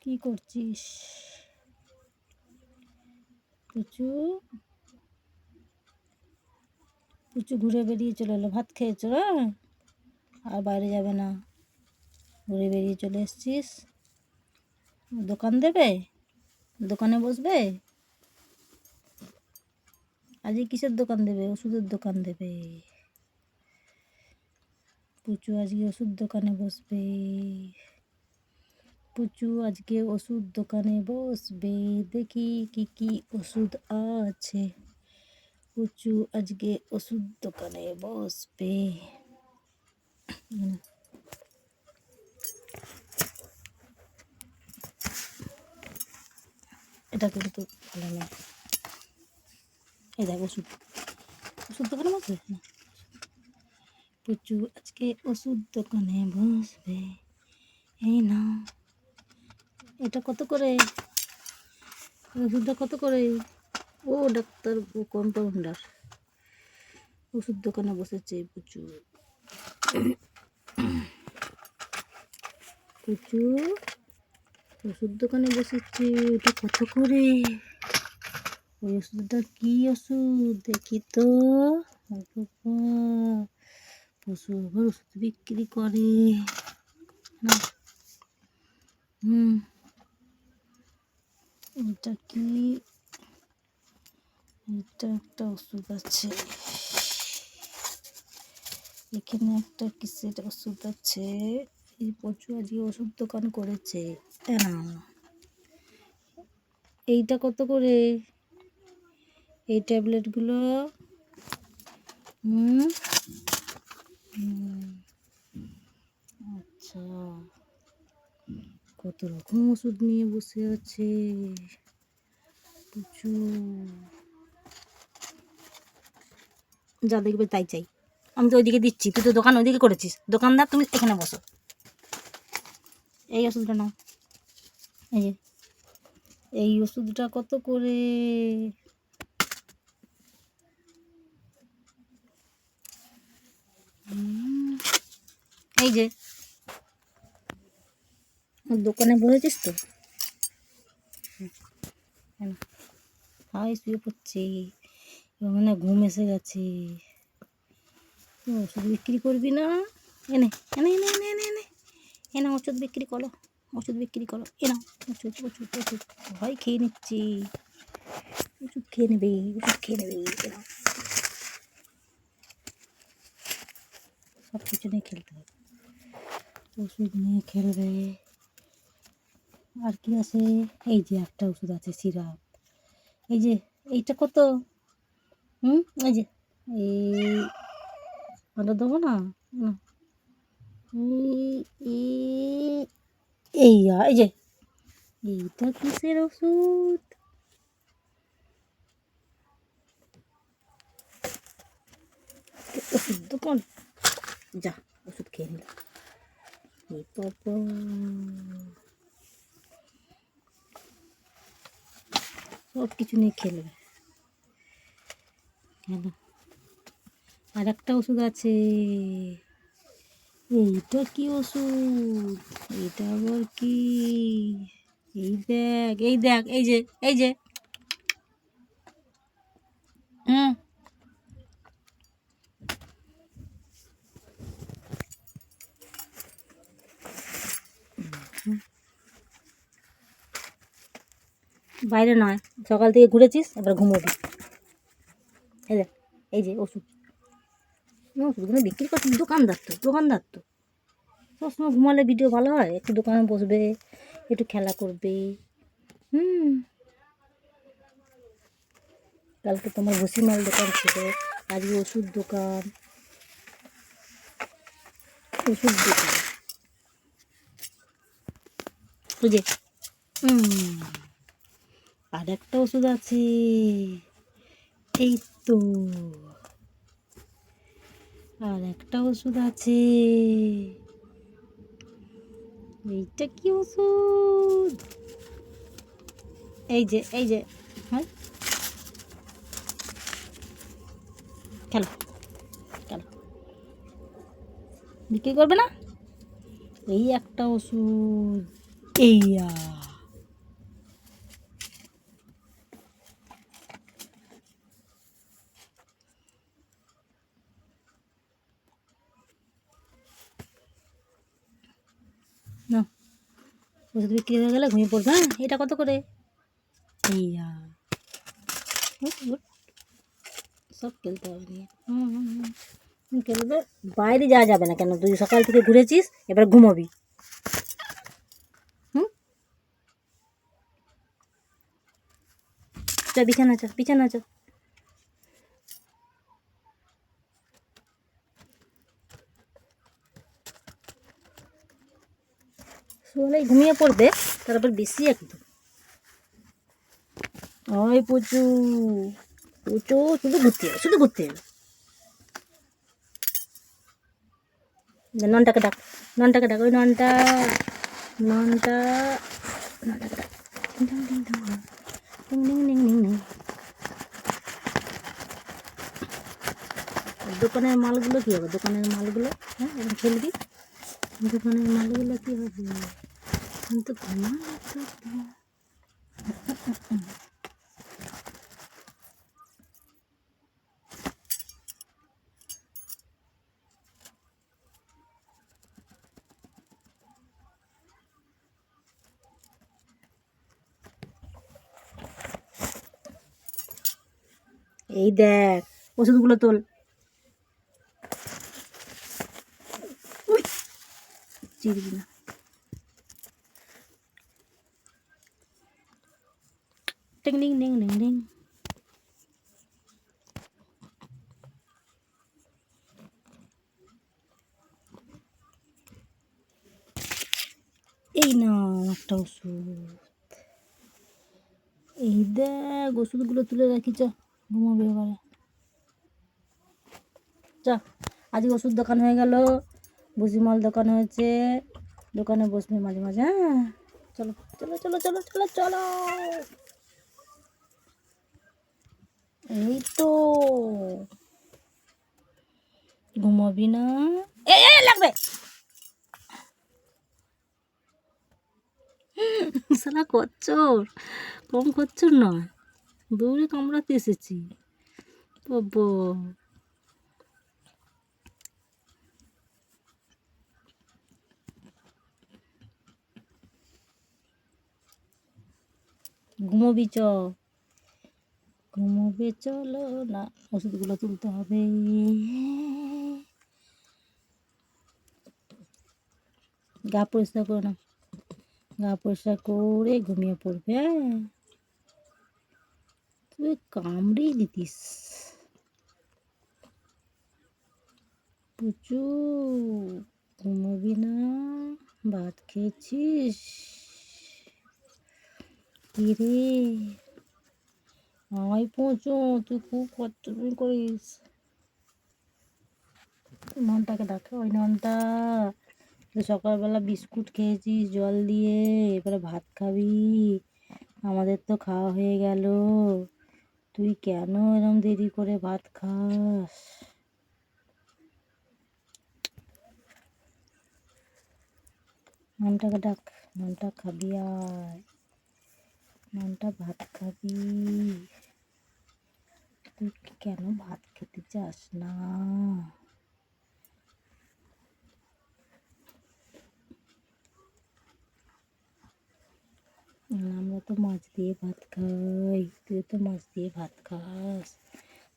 কি করছিস পুচু? পুচু ঘুরে বেরিয়ে চলে এলো। ভাত খেয়েছো? হ্যাঁ, আর বাইরে যাবে না, ঘুরে বেরিয়ে চলে এসছিস। দোকান দেবে? দোকানে বসবে? আজকে কিসের দোকান দেবে? ওষুধের দোকান দেবে। পুচু আজকে ওষুধ দোকানে বসবে। পুচু আজকে ওষুধ দোকানে বসবে। দেখি কি কি ওষুধ আছে। পুচু আজকে ওষুধ দোকানে বসবে। এটা কিন্তু ভালো না। এই দেখ ওষুধ, ওষুধ দোকানে বসবে না। পুচু আজকে ওষুধ দোকানে বসবে। এই না, এটা কত করে? ওষুধটা কত করে? ও ডাক্তার, ও কম্পাউন্ডার ওষুধ দোকানে বসেছে পুচু। পুচু ওষুধ দোকানে বসেছে। ওটা কত করে? ওই ওষুধটা কি ওষুধ দেখি তো। পশু আবার ওষুধ বিক্রি করে না। এটা কি? এটা একটা ওষুধ আছে এখানে, একটা কিসের ওষুধ আছে। এই পশু আজকে ওষুধ দোকান করেছে। এইটা কত করে? এই ট্যাবলেটগুলো আচ্ছা, কত রকম ওষুধ নিয়ে বসে আছে প্রচুর। যা দেখবে তাই চাই। আমি তো ওইদিকে দিচ্ছি, তুই তো দোকান ওইদিকে করেছিস। দোকানদার, তুমি এখানে বসো। এই ওষুধটা নাও। এই যে এই ওষুধটা কত করে? এই যে দোকানে বসেছিস তো। হাই, শুয়ে পড়ছি, মানে ঘুম এসে গেছে। ওষুধ বিক্রি করবি না? এনে এনে এনে এনে এনে এনে এনে ওষুধ বিক্রি করো, ওষুধ বিক্রি করো। এনা ওষুধ ওষুধ ওষুধ ভয় খেয়ে নিচ্ছি। ওষুধ খেয়ে নেবে, ওষুধ খেয়ে নেবে। সব কিছু নিয়ে খেলতে হবে। ওষুধ নিয়ে খেলবে। আর কি আছে? এই যে একটা ওষুধ আছে, সিরাপ। এই যে এইটা কত? এই যে এই ওটা দেবো না। এই যে এইটা কিসের ওষুধ? ওষুধ দোকান, যা ওষুধ খেয়ে নিল। সব কিছু নিয়ে খেলবে। কেন? আর একটা ওষুধ আছে। এইটা কি ওষুধ? এটা আবার কি? এই দেখ, এই দেখ, এই যে এই যে বাইরে নয়, সকাল থেকে ঘুরেছিস, এবার ঘুমোবি। এই দেখ, এই যে ওষুধ। ওষুধগুলো বিক্রি করছিস। দোকানদার তো, দোকানদার তো সবসময় ঘুমালে ভিডিও ভালো হয়? একটু দোকানে বসবে, একটু খেলা করবে। কালকে তোমার ভুসিমাল দোকান ছিল, আজকে ওষুধ দোকান। ওষুধ দোকান বুঝে। আর একটা ওষুধ আছে। এই তো আর একটা ওষুধ আছে। এইটা কি ওষুধ? এই যে এই যে হ্যাঁ, খেলো খেলো। বিক্রি করবে না? এই একটা ওষুধ। এইয়া না ওষুধ বিক্রি হয়ে গেলে ঘুমিয়ে পড়বে। হ্যাঁ, এটা কত করে? এইয়া সব খেলতে হবে নিয়ে খেলবে। বাইরে যাওয়া যাবে না কেন? তুই সকাল থেকে ঘুরেছিস, এবার ঘুমোবি। হুম, চ বিছানা চ, বিছানা চ। শুলে ঘুমিয়ে পড়বে, তারপর বেশি একদম। ওই পুচু, পুচু শুধু ঘুরতে হবে, শুধু ঘুরতে হবে। ননটাকে ডাক, ননটাকে ডাক, ওই ননটা, ননটা, ননটাকে ডাক। Ding ding ding ding ding ding ding ding. দোকানের মালগুলো কী হবে? দোকানের মালগুলো, হ্যাঁ এখন খেলবি। দোকানের মালগুলো কী হবে? কিন্তু এই দেখ ওষুধগুলো তোল। চিরবি না। টিং ডিং ডিং ডিং ডিং। এই না একটা ওষুধ। এই দেখ ওষুধগুলো তুলে রাখি, চ ঘুমাবি এবারে। চ, আজকে ওষুধ দোকান হয়ে গেল, ভুসিমাল দোকান হয়েছে, দোকানে বসবি মাঝে মাঝে। হ্যাঁ চলো চলো চলো চলো চলো চলো। এই তো ঘুমাবি না? লাগবে শালা কচ্চর, কম কচ্চর নয়, দৌড়ে কামড়াতে এসেছি। বাবা ঘুমোবি, চ ঘুমোবে চলো না। ওষুধগুলো তুলতে হবে। গা পরিষ্কার করে না, গা পরিষ্কার করে ঘুমিয়ে পড়বে। হ্যাঁ তুই কামড়েই দিতিস পুচু। ঘুমোবি না? ভাত খেয়েছিস? কিরে আয় পুচু, তুই খুব কচ্চর করিস। ননটাকে ডাকে, ওই ননটা, তুই সকালবেলা বিস্কুট খেয়েছিস জল দিয়ে, এবারে ভাত খাবি। আমাদের তো খাওয়া হয়ে গেল, তুই কেন এরম দেরি করে ভাত খাস? ননটাকে ডাক, ননটা খাবি আয়, ননটা ভাত খাবি। তুই কেন ভাত খেতে চাস না? আমরা তো মাছ দিয়ে ভাত খাই, তুই তো মাছ দিয়ে ভাত খাস।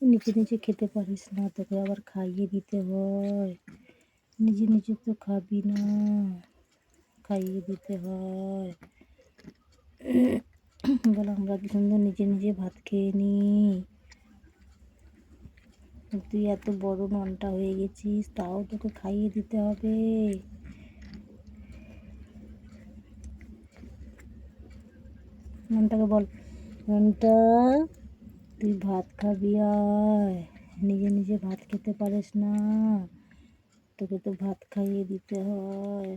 নিজে নিজে খেতে পারিস না, তোকে আবার খাইয়ে দিতে হয়। নিজে নিজে তো খাবি না, খাইয়ে দিতে হয়। বলে আমরা কি সুন্দর নিজে নিজে ভাত খেয়ে নিই। তুই এত বড় ননটা হয়ে গেছিস, তাও তোকে খাইয়ে দিতে হবে। ননটাকে বল, ননটা তুই ভাত খাবি আয়, নিজে নিজে ভাত খেতে পারিস না, তোকে তো ভাত খাইয়ে দিতে হয়।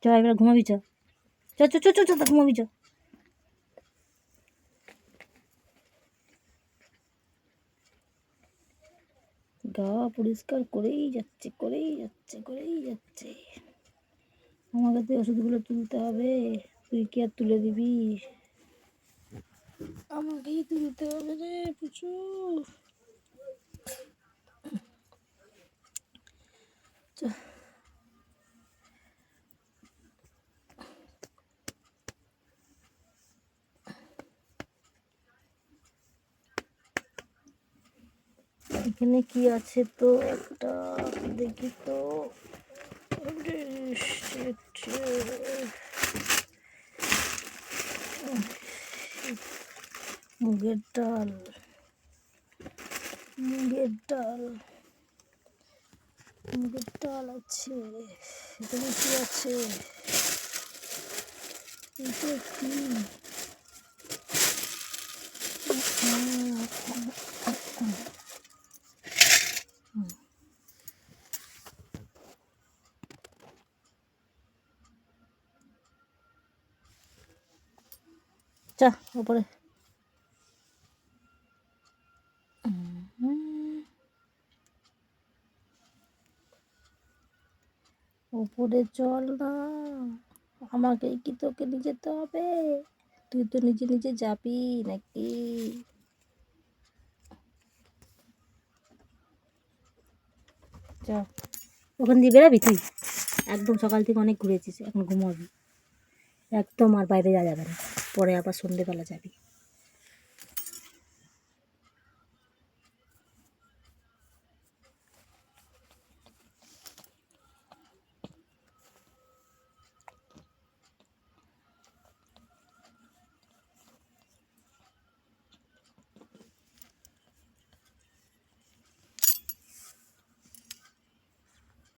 চ এবার ঘুমাবি, চ চ চ চ চ ঘুমাবি, চ। গা পরিষ্কার করেই যাচ্ছে, করেই যাচ্ছে, করেই যাচ্ছে। আমাকে তো ওষুধগুলো তুলতে হবে, তুই কি আর তুলে দিবি? আমাকেই তুলতে হবে রে প্রচুর। এখানে কি আছে তো একটা দেখি তো। মুগের ডাল, মুগের ডাল, মুগের ডাল আছে। এখানে কি আছে? এটা কি? চা উপরে। উপরে চল না, আমাকেই কি তোকে নিয়ে যেতে হবে? তুই তো নিজে নিজে যাবি নাকি? চ, ওখান দিয়ে বেরাবি তুই? একদম সকাল থেকে অনেক ঘুরেছিস, এখন ঘুমাবি একদম, আর বাইরে যাওয়া যাবে না, পরে আবার সন্ধ্যেবেলা যাবি।